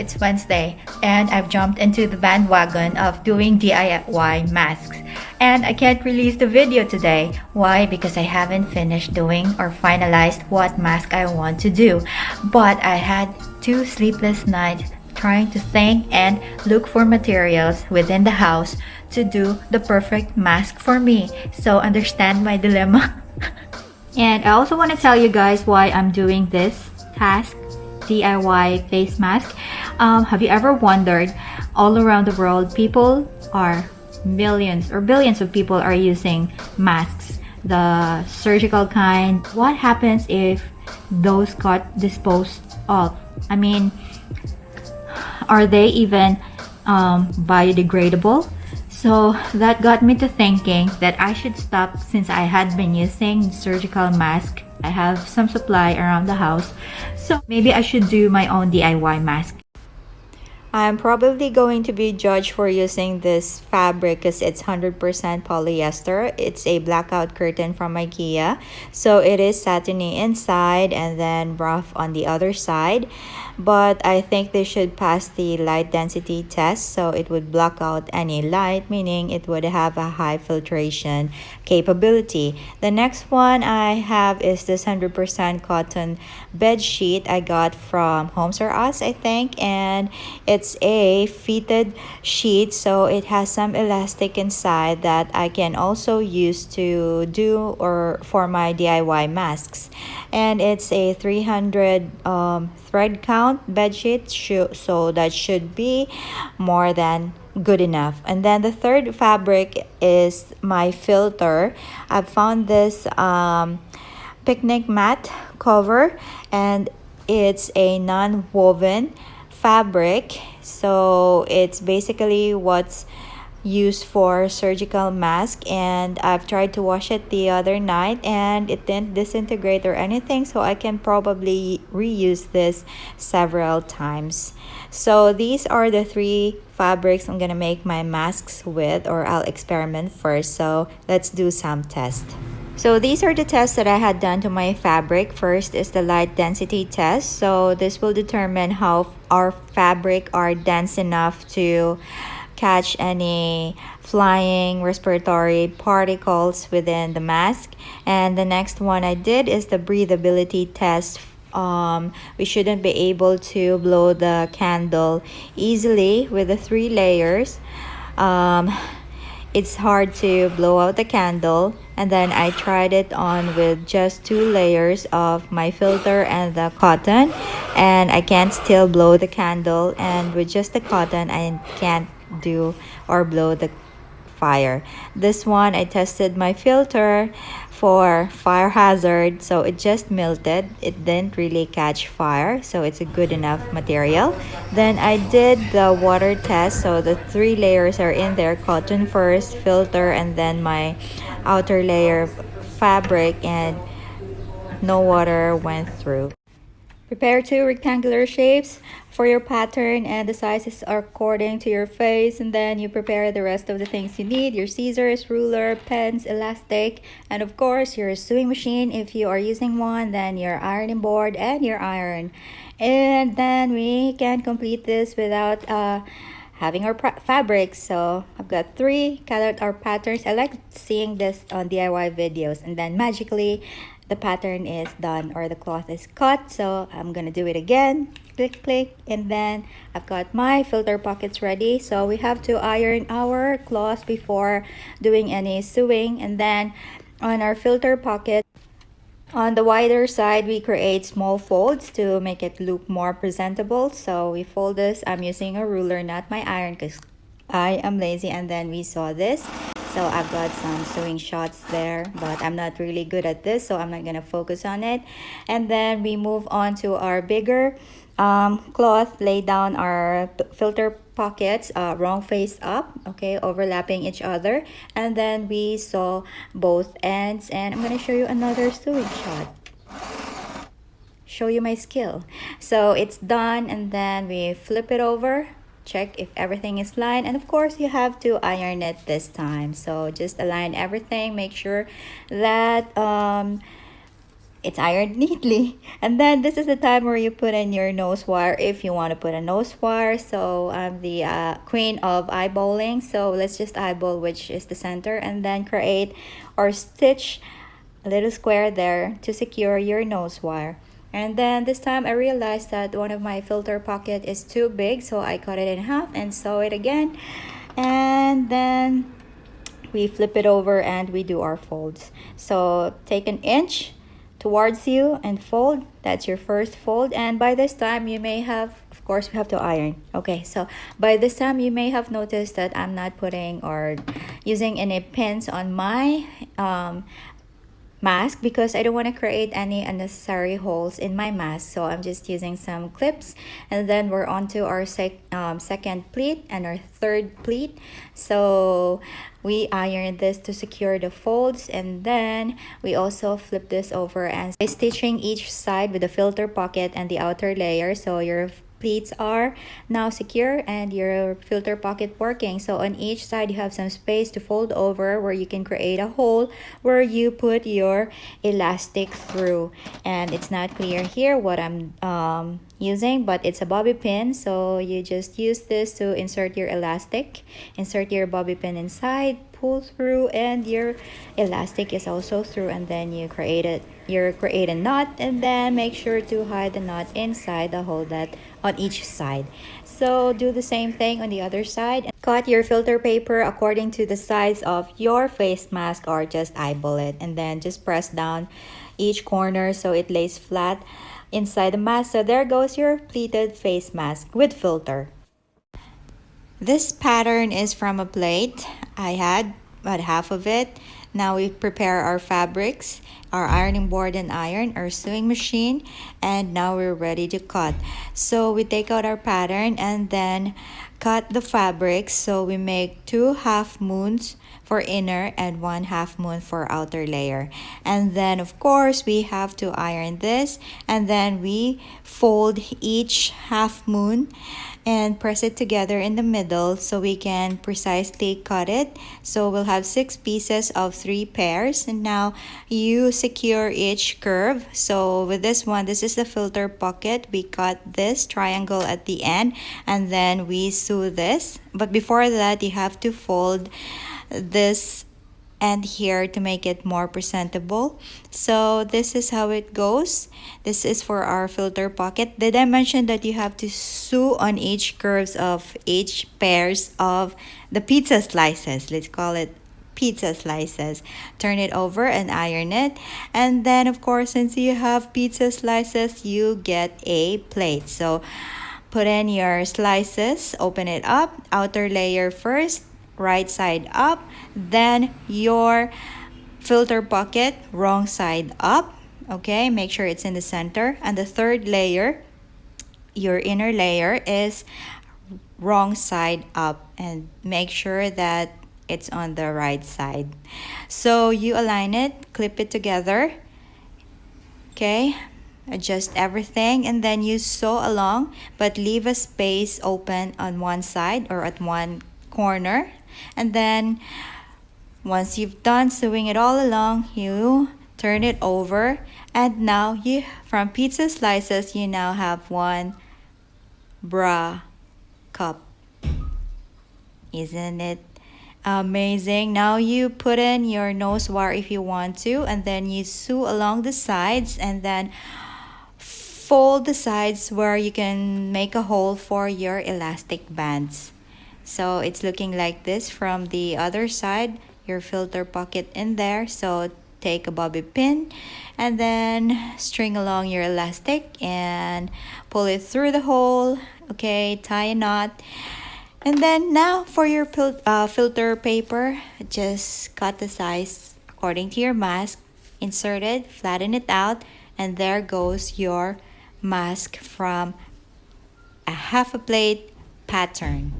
it's Wednesday and I've jumped into the bandwagon of doing DIY masks. And I can't release the video today. Why? Because I haven't finished doing or finalized what mask I want to do. But I had 2 sleepless nights trying to think and look for materials within the house to do the perfect mask for me. So understand my dilemma. And I also want to tell you guys why I'm doing this task, DIY face mask. Have you ever wondered, all around the world, people are millions or billions of people are using masks, the surgical kind. What happens if those got disposed of? I mean, are they even biodegradable? So that got me to thinking that I should stop since I had been using surgical mask. I have some supply around the house, so maybe I should do my own DIY mask. I'm probably going to be judged for using this fabric because it's 100% polyester. It's a blackout curtain from IKEA. So it is satiny inside and then rough on the other side. But I think they should pass the light density test, so it would block out any light, meaning it would have a high filtration capability. The next one I have is this 100% cotton bed sheet I got from Homes R Us, I think, and it's a fitted sheet, so it has some elastic inside that I can also use to do or for my DIY masks. And it's a 300 thread count bed sheet, so that should be more than good enough. And then the third fabric is my filter. I found this picnic mat cover, and it's a non-woven fabric, so it's basically what's used for surgical mask. And I've tried to wash it the other night and it didn't disintegrate or anything, so I can probably reuse this several times. So these are the 3 fabrics I'm gonna make my masks with, or I'll experiment first. So let's do some tests. So these are the tests that I had done to my fabric. First is the light density test. So this will determine how our fabric are dense enough to catch any flying respiratory particles within the mask. And the next one I did is the breathability test. We shouldn't be able to blow the candle easily with the 3 layers. It's hard to blow out the candle, and then I tried it on with just 2 layers of my filter and the cotton, and I can't still blow the candle, and with just the cotton I can't do or blow the fire. This one I tested my filter for fire hazard, so it just melted. It didn't really catch fire, so it's a good enough material. Then I did the water test, so the 3 layers are in there: cotton first, filter, and then my outer layer fabric, and no water went through. Prepare 2 rectangular shapes for your pattern, and the sizes are according to your face. And then you prepare the rest of the things you need: your scissors, ruler, pens, elastic, and of course your sewing machine if you are using one, then your ironing board and your iron. And then we can complete this without having our fabrics. So I've got 3 colored our patterns. I like seeing this on DIY videos, and then magically the pattern is done or the cloth is cut. So I'm gonna do it again. Click, click, and then I've got my filter pockets ready. So we have to iron our cloth before doing any sewing. And then on our filter pocket, on the wider side, we create small folds to make it look more presentable. So we fold this. I'm using a ruler, not my iron, because I am lazy. And then we saw this. So I've got some sewing shots there, but I'm not really good at this, so I'm not gonna focus on it. And then we move on to our bigger cloth, lay down our filter pockets wrong face up, okay, overlapping each other, and then we sew both ends. And I'm gonna show you another sewing shot, show you my skill. So it's done, and then we flip it over, check if everything is lined, and of course you have to iron it this time. So just align everything, make sure that it's ironed neatly. And then this is the time where you put in your nose wire if you want to put a nose wire. So I'm the queen of eyeballing, so let's just eyeball which is the center, and then create or stitch a little square there to secure your nose wire. And then this time I realized that one of my filter pocket is too big, so I cut it in half and sew it again. And then we flip it over and we do our folds. So take an inch towards you and fold. That's your first fold. And by this time you may have, of course we have to iron. Okay, so by this time you may have noticed that I'm not putting or using any pins on my mask because I don't want to create any unnecessary holes in my mask. So I'm just using some clips, and then we're on to our second pleat and our third pleat. So we iron this to secure the folds, and then we also flip this over and stitching each side with the filter pocket and the outer layer, so your pleats are now secure and your filter pocket working. So on each side you have some space to fold over where you can create a hole where you put your elastic through. And it's not clear here what I'm using, but it's a bobby pin, so you just use this to insert your elastic, insert your bobby pin inside, pull through, and your elastic is also through, and then you create a knot, and then make sure to hide the knot inside the hole that on each side. So do the same thing on the other side. Cut your filter paper according to the size of your face mask, or just eyeball it, and then just press down each corner so it lays flat inside the mask. So there goes your pleated face mask with filter. This pattern is from a plate. I had about half of it. Now we prepare our fabrics, our ironing board and iron, our sewing machine, and now we're ready to cut. So we take out our pattern and then cut the fabrics. So we make 2 half moons for inner and 1 half moon for outer layer. And then of course we have to iron this, and then we fold each half moon and press it together in the middle so we can precisely cut it. So we'll have 6 pieces of 3 pairs, and now you secure each curve. So with this one, this is the filter pocket. We cut this triangle at the end and then we sew this, but before that you have to fold this end here to make it more presentable. So this is how it goes. This is for our filter pocket. Did I mention that you have to sew on each curves of each pairs of the pizza slices? Let's call it pizza slices. Turn it over and iron it. And then of course, since you have pizza slices, you get a plate. So put in your slices, open it up, outer layer first, right side up, then your filter pocket, wrong side up. Okay, make sure it's in the center. And the third layer, your inner layer, is wrong side up, and make sure that it's on the right side. So you align it, clip it together. Okay, adjust everything, and then you sew along, but leave a space open on one side or at one corner. And then once you've done sewing it all along, you turn it over, and now you, from pizza slices, you now have one bra cup. Isn't it amazing? Now you put in your nose wire if you want to, and then you sew along the sides, and then fold the sides where you can make a hole for your elastic bands. So it's looking like this from the other side, your filter pocket in there. So take a bobby pin and then string along your elastic and pull it through the hole. Okay, tie a knot. And then now for your filter paper, just cut the size according to your mask, insert it, flatten it out, and there goes your mask from a half a plate pattern.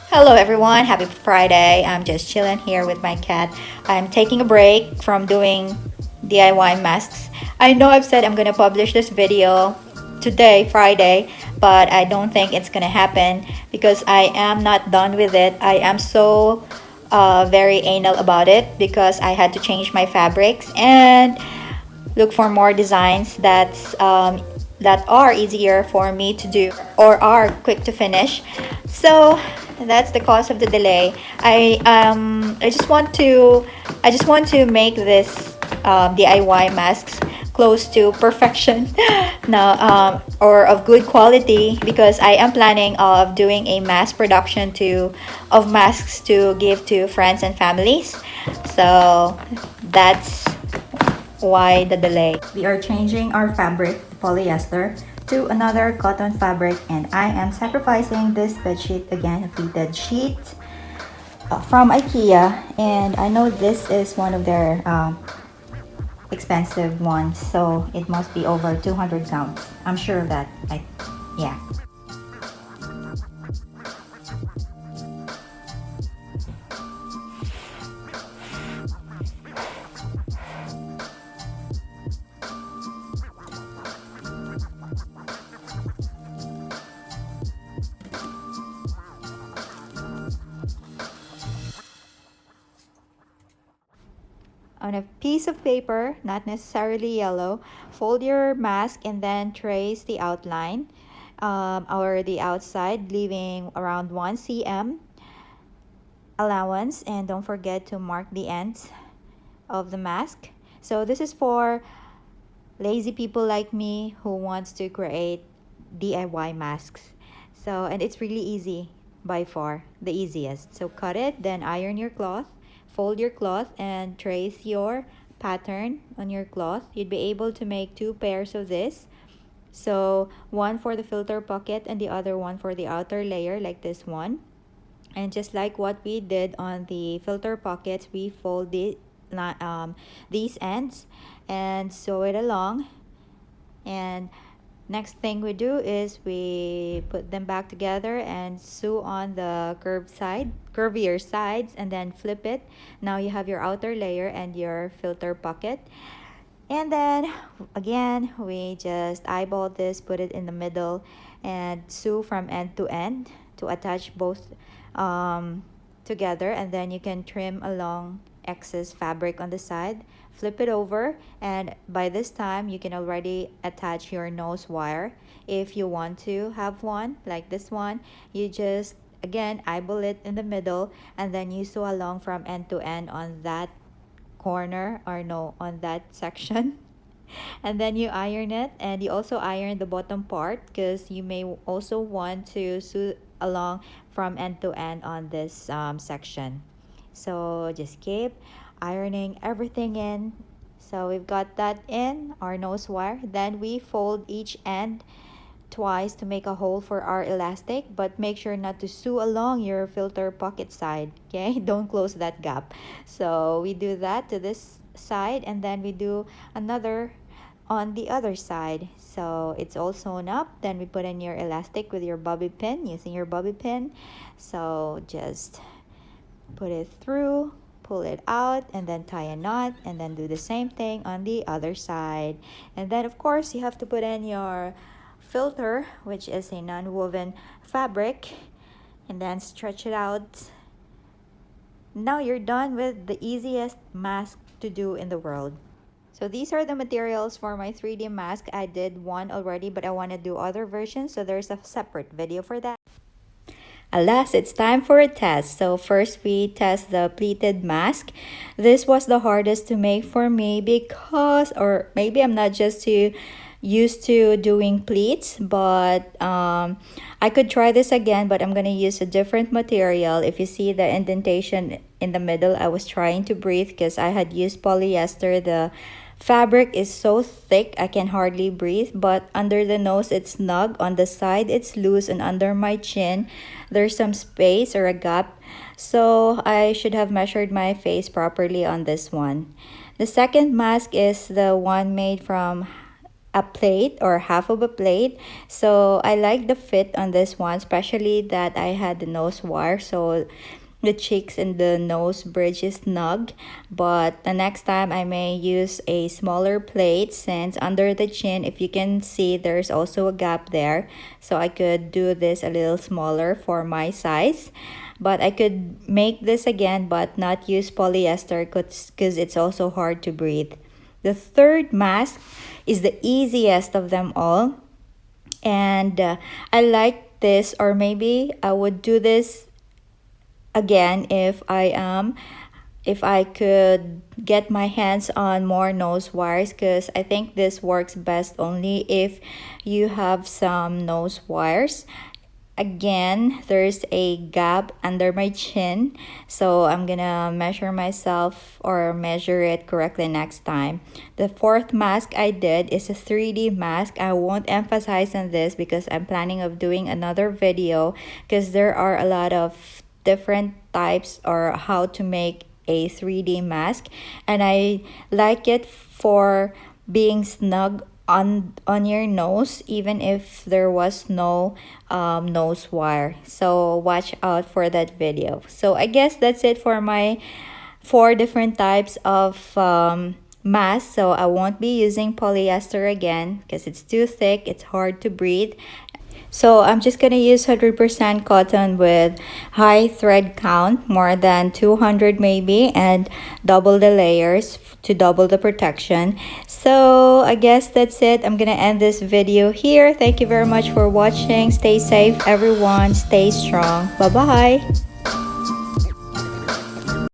Hello everyone, happy Friday. I'm just chilling here with my cat. I'm taking a break from doing DIY masks. I know I've said I'm gonna publish this video today, Friday, but I don't think it's gonna happen because I am not done with it. I am so very anal about it because I had to change my fabrics and look for more designs that are easier for me to do or are quick to finish. So that's the cause of the delay. I just want to make this DIY masks close to perfection now, or of good quality, because I am planning of doing a mass production of masks to give to friends and families. So that's why the delay. We are changing our fabric, polyester, to another cotton fabric, and I am sacrificing this bed sheet again, a pleated sheet from IKEA, and I know this is one of their expensive ones, so it must be over 200 pounds. I'm sure of that. Yeah. On a piece of paper, not necessarily yellow, fold your mask and then trace the outline, or the outside, leaving around 1 cm allowance, and don't forget to mark the ends of the mask. So this is for lazy people like me who wants to create DIY masks. So, and it's really easy, by far the easiest. So cut it, then iron your cloth, fold your cloth, and trace your pattern on your cloth. You'd be able to make 2 pairs of this. So one for the filter pocket and the other one for the outer layer, like this one. And just like what we did on the filter pockets, we fold these ends and sew it along. And next thing we do is we put them back together and sew on the curvier sides, and then flip it. Now you have your outer layer and your filter pocket. And then again, we just eyeball this, put it in the middle, and sew from end to end to attach both together. And then you can trim along excess fabric on the side, flip it over, and by this time you can already attach your nose wire. If you want to have one like this one, you just again eyeball it in the middle, and then you sew along from end to end on that corner, or no, on that section. And then you iron it, and you also iron the bottom part because you may also want to sew along from end to end on this section. So just keep ironing everything in. So we've got that in our nose wire. Then we fold each end twice to make a hole for our elastic, but make sure not to sew along your filter pocket side. Okay, don't close that gap. So we do that to this side, and then we do another on the other side. So it's all sewn up. Then we put in your elastic with your bobby pin, using your bobby pin. So just put it through, pull it out, and then tie a knot, and then do the same thing on the other side. And then of course you have to put in your filter, which is a non-woven fabric, and then stretch it out. Now you're done with the easiest mask to do in the world. So these are the materials for my 3D mask. I did one already, but I want to do other versions, so there's a separate video for that. Alas, it's time for a test. So first we test the pleated mask. This was the hardest to make for me because, or maybe I'm not just too used to doing pleats, but I could try this again, but I'm gonna use a different material. If you see the indentation in the middle, I was trying to breathe because I had used polyester. The fabric is so thick I can hardly breathe, but under the nose it's snug, on the side it's loose, and under my chin there's some space or a gap. So I should have measured my face properly on this one. The second mask is the one made from a plate or half of a plate. So I like the fit on this one, especially that I had the nose wire, so the cheeks and the nose bridge is snug. But the next time I may use a smaller plate, since under the chin, if you can see, there's also a gap there, so I could do this a little smaller for my size. but I could make this again but not use polyester because it's also hard to breathe. The third mask is the easiest of them all, and I like this, or maybe I would do this again if I could get my hands on more nose wires, because I think this works best only if you have some nose wires. Again, there's a gap under my chin, so I'm gonna measure myself or measure it correctly next time. The fourth mask I did is a 3D mask. I won't emphasize on this because I'm planning of doing another video, because there are a lot of different types or how to make a 3D mask, and I like it for being snug on your nose even if there was no nose wire. So watch out for that video. So I guess that's it for my 4 different types of mask. So I won't be using polyester again because it's too thick, it's hard to breathe. So I'm just gonna use 100% cotton with high thread count, more than 200 maybe, and double the layers to double the protection. So I guess that's it. I'm gonna end this video here. Thank you very much for watching. Stay safe everyone, stay strong. Bye bye.